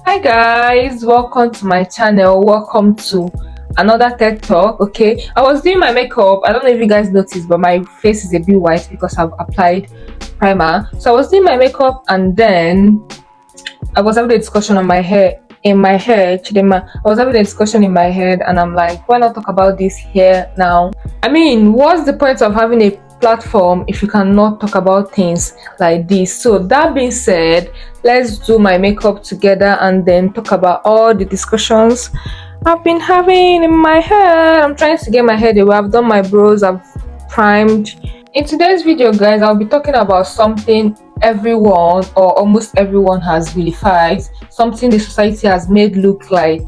Hi guys, welcome to my channel. Welcome to another TED Talk. Okay, I was doing my makeup. I don't know if you guys noticed, but my face is a bit white because I've applied primer. So I was doing my makeup and then I was having a discussion on my hair in my head. Chidema, I was having a discussion in my head and I'm like, why not talk about this here now? I mean, what's the point of having a platform if you cannot talk about things like this? So that being said, let's do my makeup together and then talk about all the discussions I've been having in my head. I'm trying to get my head away. I've done my brows, I've primed. In today's video, guys, I'll be talking about something everyone or almost everyone has vilified, something the society has made look like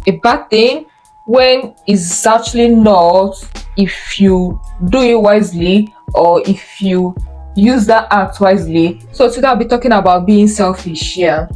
a bad thing when it's actually not, if you do it wisely or if you use that act wisely. So today I'll be talking about being selfish. Yeah,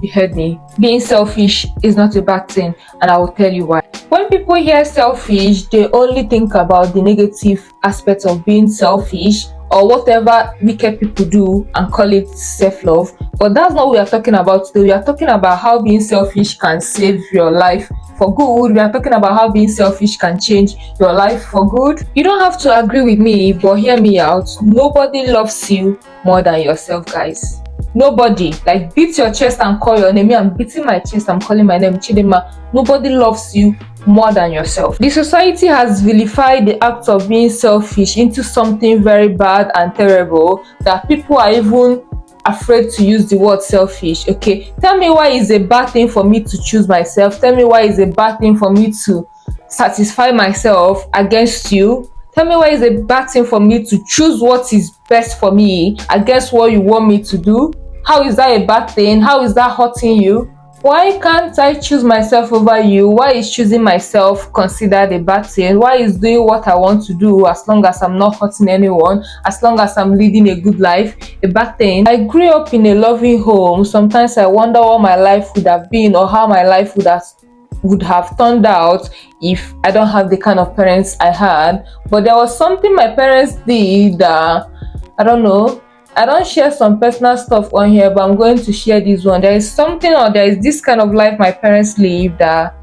you heard me. Being selfish is not a bad thing, and I will tell you why. When people hear selfish, they only think about the negative aspects of being selfish or whatever wicked people do and call it self-love. But that's not what we are talking about today. We are talking about how being selfish can save your life for good. We are talking about how being selfish can change your life for good. You don't have to agree with me, but hear me out. Nobody loves you more than yourself, guys. Nobody. Like, beat your chest and call your name. Me, I'm beating my chest, I'm calling my name, Chidema. Nobody loves you more than yourself. The society has vilified the act of being selfish into something very bad and terrible that people are even afraid to use the word selfish. Okay, tell me why it's a bad thing for me to choose myself. Tell me why it's a bad thing for me to satisfy myself against you. Tell me why it's a bad thing for me to choose what is best for me against what you want me to do. How is that a bad thing? How is that hurting you? Why can't I choose myself over you? Why is choosing myself considered a bad thing? Why is doing what I want to do, as long as I'm not hurting anyone, as long as I'm leading a good life, a bad thing? I grew up in a loving home. Sometimes I wonder what my life would have been or how my life would have turned out if I don't have the kind of parents I had. But there was something my parents did that, I don't know, I don't share some personal stuff on here, but I'm going to share this one. There is something, or there is this kind of life my parents lived that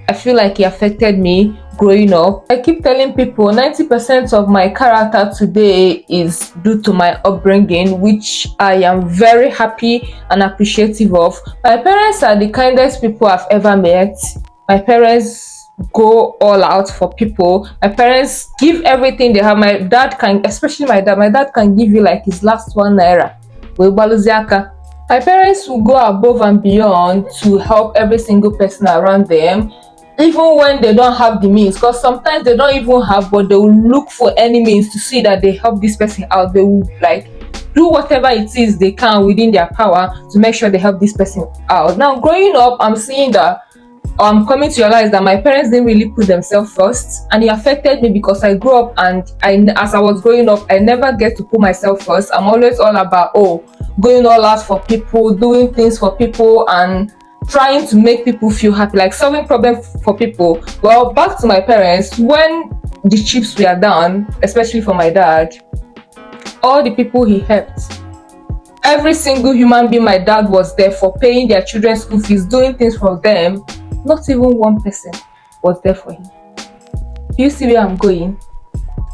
I feel like it affected me growing up. I keep telling people 90% of my character today is due to my upbringing, which I am very happy and appreciative of. My parents are the kindest people I've ever met. My parents go all out for people. My parents give everything they have. My dad can, especially my dad can give you like his last 1 naira. My parents will go above and beyond to help every single person around them, even when they don't have the means, because sometimes they don't even have, but they will look for any means to see that they help this person out. They will like do whatever it is they can within their power to make sure they help this person out. Now, growing up, I'm seeing that, I'm coming to realize that my parents didn't really put themselves first, and it affected me because I grew up and as I was growing up, I never get to put myself first. I'm always all about going all out for people, doing things for people, and trying to make people feel happy, like solving problems for people. Well, back to my parents, when the chips were down, especially for my dad, all the people he helped, every single human being my dad was there for, paying their children's school fees, doing things for them. Not even one person was there for him. Do you see where I'm going?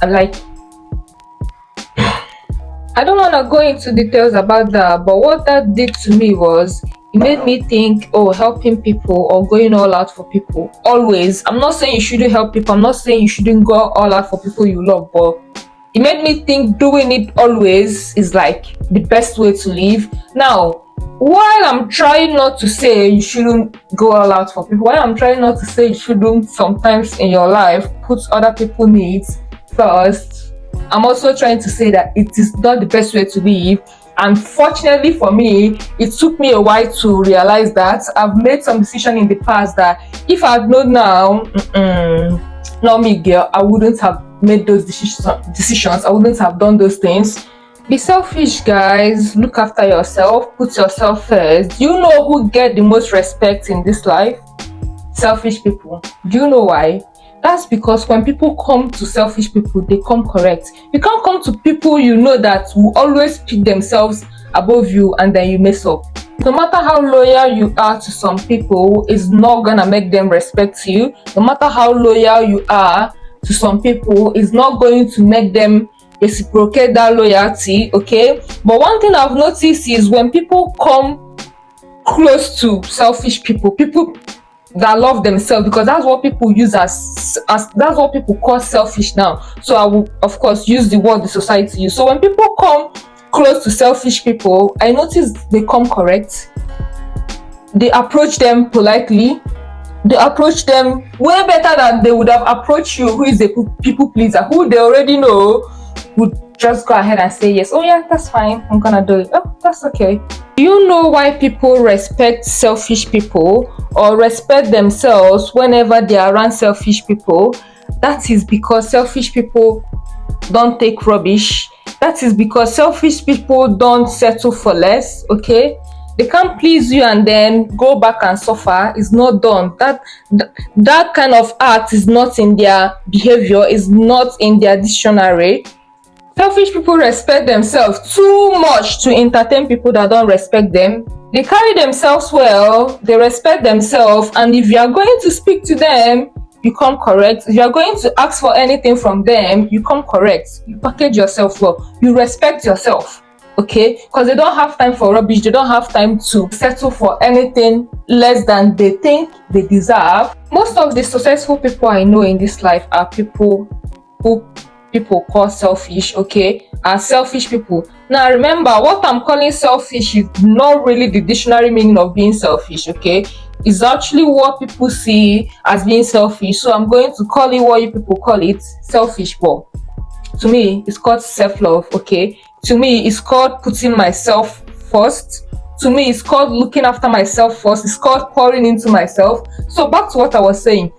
I'm like, I don't want to go into details about that, but what that did to me was, it made me think, helping people or going all out for people. Always. I'm not saying you shouldn't help people. I'm not saying you shouldn't go all out for people you love, but it made me think doing it always is like the best way to live. Now, while I'm trying not to say you shouldn't go all out for people, while I'm trying not to say you shouldn't sometimes in your life put other people's needs first, I'm also trying to say that it is not the best way to live. Unfortunately for me, it took me a while to realize that. I've made some decision in the past that if I'd known now, not me girl, I wouldn't have made those decisions. I wouldn't have done those things. Be selfish, guys. Look after yourself. Put yourself first. Do you know who get the most respect in this life? Selfish people. Do you know why? That's because when people come to selfish people, they come correct. You can't come to people you know that will always pick themselves above you and then you mess up. No matter how loyal you are to some people, it's not gonna make them respect you. No matter how loyal you are to some people, it's not going to make them reciprocate that loyalty. Okay, but one thing I've noticed is when people come close to selfish people, people that love themselves, because that's what people use as that's what people call selfish now. So I will of course use the word the society use. So when people come close to selfish people, I notice they come correct, they approach them politely, they approach them way better than they would have approached you, who is a people pleaser, who they already know would just go ahead and say yes. Oh yeah, that's fine, I'm gonna do it. Oh, that's okay. Do you know why people respect selfish people or respect themselves whenever they are around selfish people? That is because selfish people don't take rubbish. That is because selfish people don't settle for less. Okay, they can't please you and then go back and suffer. It's not done. That kind of act is not in their behavior, is not in their dictionary. Selfish people respect themselves too much to entertain people that don't respect them. They carry themselves well, they respect themselves, and if you are going to speak to them, you come correct. If you are going to ask for anything from them, you come correct. You package yourself well, you respect yourself. Okay, because they don't have time for rubbish, they don't have time to settle for anything less than they think they deserve. Most of the successful people I know in this life are people who people call selfish, okay, are selfish people. Now remember, what I'm calling selfish is not really the dictionary meaning of being selfish, okay? It's actually what people see as being selfish. So I'm going to call it what you people call it, selfish. But to me, it's called self-love, okay? To me, it's called putting myself first. To me, it's called looking after myself first. It's called pouring into myself. So back to what I was saying.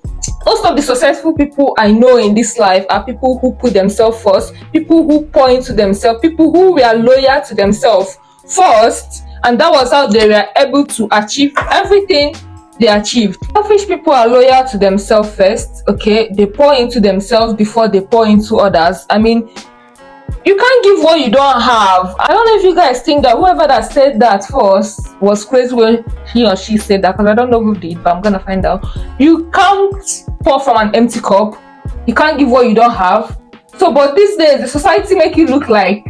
Most of the successful people I know in this life are people who put themselves first, people who pour into themselves, people who were loyal to themselves first, and that was how they were able to achieve everything they achieved. Selfish people are loyal to themselves first, okay? They pour into themselves before they pour into others. I mean, you can't give what you don't have. I don't know if you guys think that whoever that said that first was crazy when he or she said that, because I don't know who did, but I'm gonna find out. You can't pour from an empty cup. You can't give what you don't have. So, but these days, the society make you look like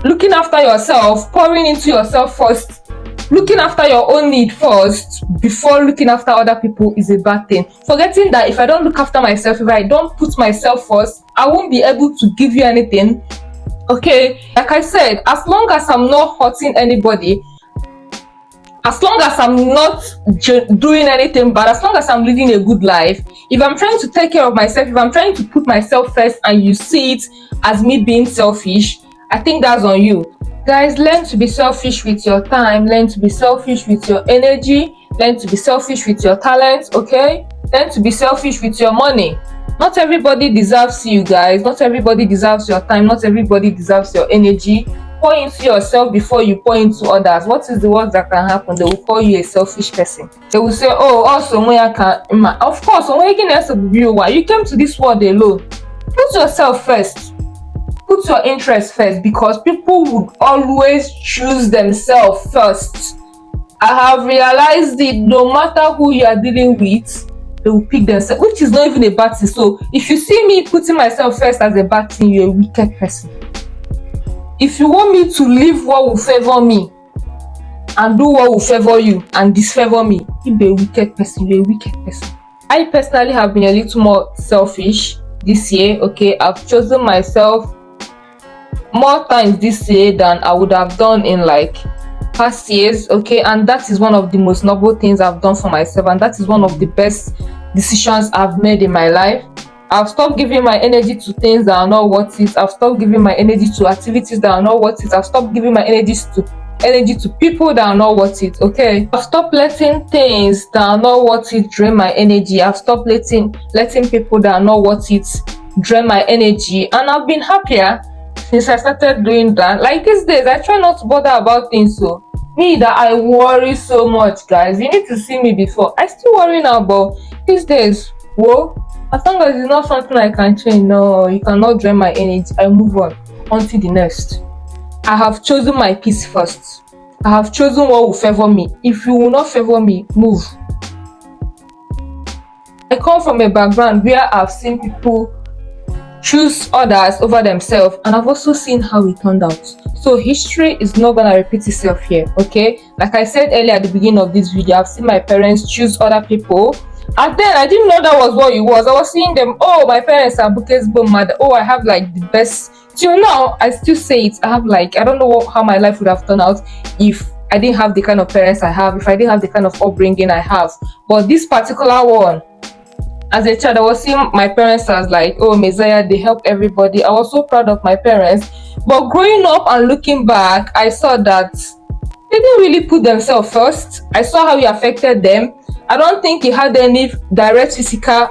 looking after yourself, pouring into yourself first, looking after your own need first before looking after other people is a bad thing. Forgetting that if I don't look after myself, if I don't put myself first, I won't be able to give you anything. Okay, like I said, as long as I'm not hurting anybody, as long as I'm not doing anything bad, as long as I'm living a good life, if I'm trying to take care of myself, if I'm trying to put myself first and you see it as me being selfish, I think that's on you. Guys, learn to be selfish with your time, learn to be selfish with your energy, learn to be selfish with your talents, okay? Learn to be selfish with your money. Not everybody deserves you, guys. Not everybody deserves your time. Not everybody deserves your energy. Pour into yourself before you pour into others. What is the worst that can happen? They will call you a selfish person. They will say, oh, also, of course, you came to this world alone. Put yourself first. Put your interest first, because people would always choose themselves first. I have realized it. No matter who you are dealing with, they will pick themselves, which is not even a bad thing. So if you see me putting myself first as a bad thing, you're a wicked person. If you want me to live what will favor me and do what will favor you and disfavor me, you'll be a wicked person. You're a wicked person. I personally have been a little more selfish this year. Okay, I've chosen myself more times this year than I would have done in like past years, okay, and that is one of the most noble things I've done for myself, and that is one of the best decisions I've made in my life. I've stopped giving my energy to things that are not worth it. I've stopped giving my energy to activities that are not worth it. I've stopped giving my energy to people that are not worth it, okay? I've stopped letting things that are not worth it drain my energy. I've stopped letting people that are not worth it drain my energy, and I've been happier since I started doing that. Like these days, I try not to bother about things. So me that I worry so much, guys. You need to see me before. I still worry now, but these days, whoa, as long as it's not something I can change, no, you cannot drain my energy. I move on to the next. I have chosen my peace first. I have chosen what will favor me. If you will not favor me, move. I come from a background where I've seen people choose others over themselves, and I've also seen how it turned out. So history is not gonna repeat itself here, okay? Like I said earlier at the beginning of this video, I've seen my parents choose other people, and then I didn't know that was what it was. I was seeing them, oh, my parents are Buke's mother. Oh, I have like the best. Till now, I still say it. I have like, I don't know how my life would have turned out if I didn't have the kind of parents I have, if I didn't have the kind of upbringing I have. But this particular one, as a child, I was seeing my parents as like, oh, Messiah, they help everybody. I was so proud of my parents. But growing up and looking back, I saw that they didn't really put themselves first. I saw how it affected them. I don't think it had any direct physical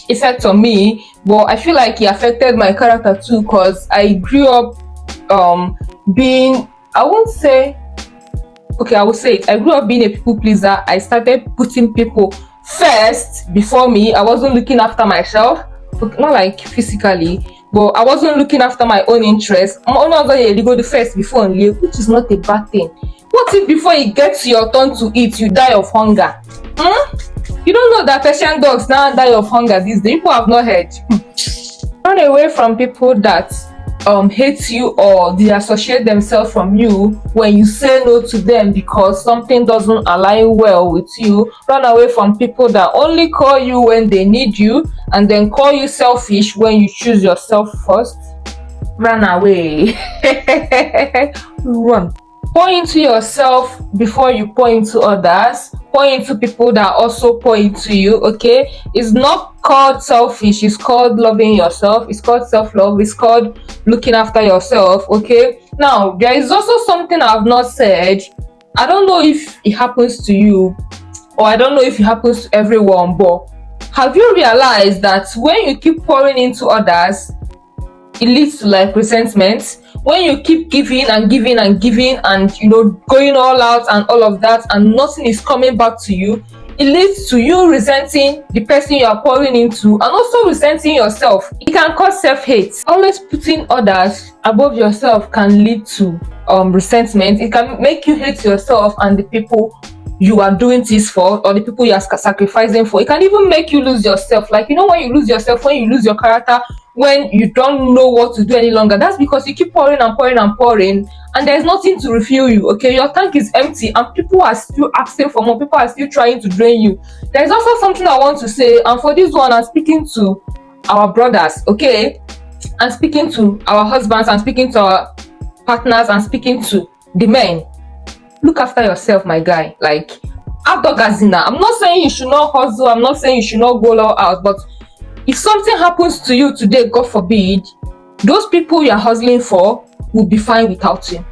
effect on me, but I feel like it affected my character too, because I grew up being, I won't say, okay, I will say it. I grew up being a people pleaser. I started putting people first before me. I wasn't looking after myself, not like physically, but I wasn't looking after my own interests. You go the first before you, which is not a bad thing. What if before it gets your turn to eat, you die of hunger? You don't know that Persian dogs now die of hunger these days? People have not heard. Run away from people that hate you or they associate themselves from you when you say no to them because something doesn't align well with you. Run away from people that only call you when they need you and then call you selfish when you choose yourself first. Run away. Run. Pour into yourself before you pour into others. Pour into people that also pour into you, okay? It's not called selfish, it's called loving yourself, it's called self-love, it's called looking after yourself, okay? Now, there is also something I've not said. I don't know if it happens to you, or I don't know if it happens to everyone, but have you realized that when you keep pouring into others, it leads to like resentment? When you keep giving and giving and giving and going all out and all of that and nothing is coming back to you, it leads to you resenting the person you are pouring into and also resenting yourself. It can cause self-hate. Always putting others above yourself can lead to resentment. It can make you hate yourself and the people you are doing this for, or the people you are sacrificing for. It can even make you lose yourself. Like, when you lose yourself, when you lose your character, when you don't know what to do any longer, that's because you keep pouring and pouring and pouring and there's nothing to refill you, okay? Your tank is empty and people are still asking for more. People are still trying to drain you. There's also something I want to say, and for this one, I'm speaking to our brothers, okay? I'm speaking to our husbands, I'm speaking to our partners, I'm speaking to the men. Look after yourself, my guy. Like, I'm not saying you should not hustle, I'm not saying you should not go all out, but if something happens to you today, God forbid, those people you're hustling for will be fine without you.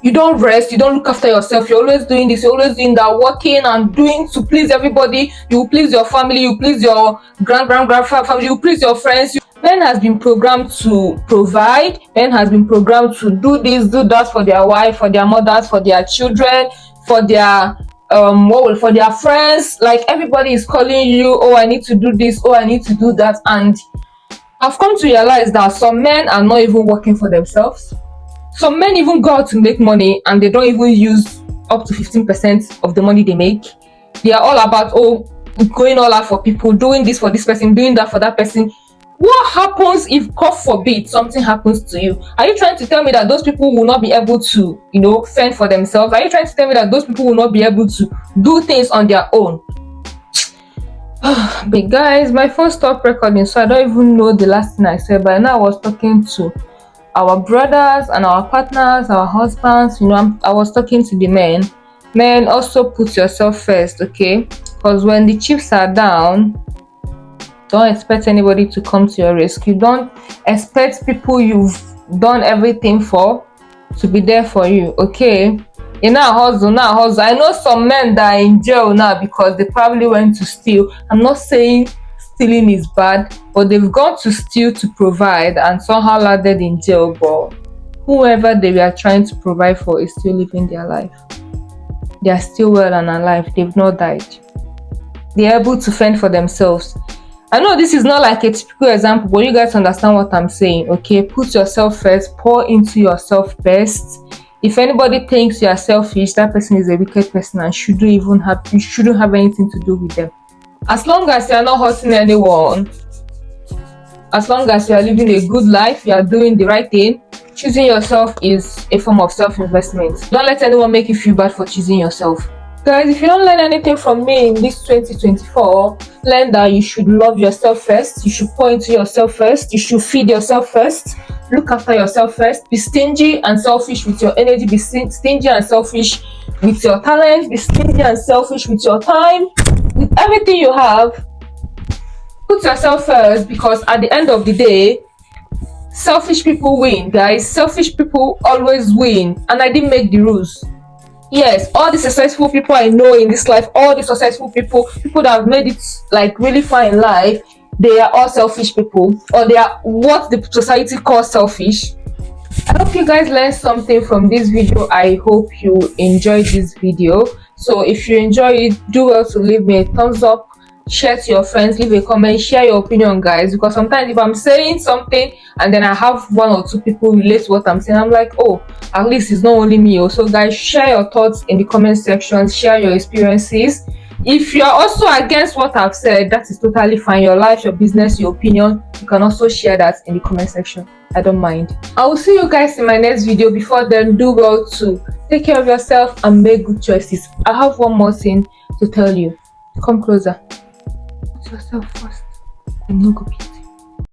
You don't rest, you don't look after yourself, you're always doing this, you're always doing that, working and doing to please everybody. You will please your family, you please your grandfather family, you please your friends. Men has been programmed to provide, men has been programmed to do this, do that for their wife, for their mothers, for their children, for their for their friends. Like, everybody is calling you, oh, I need to do this, oh, I need to do that. And I've come to realize that some men are not even working for themselves. Some men even go out to make money and they don't even use up to 15% of the money they make. They are all about, oh, going all out for people, doing this for this person, doing that for that person. What happens if, God forbid, something happens to you? Are you trying to tell me that those people will not be able to, fend for themselves? Are you trying to tell me that those people will not be able to do things on their own? But guys, my phone stopped recording, so I don't even know the last thing I said. But now I was talking to our brothers and our partners, our husbands. I was talking to the men. Men, also put yourself first, okay? Because when the chips are down, don't expect anybody to come to your rescue. Don't expect people you've done everything for to be there for you, okay? Hustle. I know some men that are in jail now because they probably went to steal. I'm not saying stealing is bad, but they've gone to steal to provide and somehow landed in jail. But whoever they were trying to provide for is still living their life. They are still well and alive. They've not died. They're able to fend for themselves. I know this is not like a typical example, but you guys understand what I'm saying, okay? Put yourself first, pour into yourself first. If anybody thinks you are selfish, that person is a wicked person and you shouldn't have anything to do with them. As long as you are not hurting anyone, as long as you are living a good life, you are doing the right thing, choosing yourself is a form of self-investment. Don't let anyone make you feel bad for choosing yourself. Guys, if you don't learn anything from me in this 2024, learn that you should love yourself first. You should pour into yourself first. You should feed yourself first. Look after yourself first. Be stingy and selfish with your energy. Be stingy and selfish with your talent. Be stingy and selfish with your time. With everything you have, put yourself first, because at the end of the day, selfish people win, guys. Selfish people always win. And I didn't make the rules. Yes, all the successful people I know in this life, all the successful people that have made it like really far in life, they are all selfish people, or they are what the society calls selfish. I hope you guys learned something from this video. I hope you enjoyed this video. So if you enjoyed it, do well to leave me a thumbs up, share to your friends, leave a comment, share your opinion, guys, because sometimes if I'm saying something and then I have one or two people relate to what I'm saying, I'm like, oh, at least it's not only me. Also, guys, share your thoughts in the comment section, share your experiences. If you are also against what I've said, that is totally fine. Your life, your business, your opinion, you can also share that in the comment section. I don't mind. I will see you guys in my next video. Before then, do well to take care of yourself and make good choices. I have one more thing to tell you. Come closer. Put yourself first and no go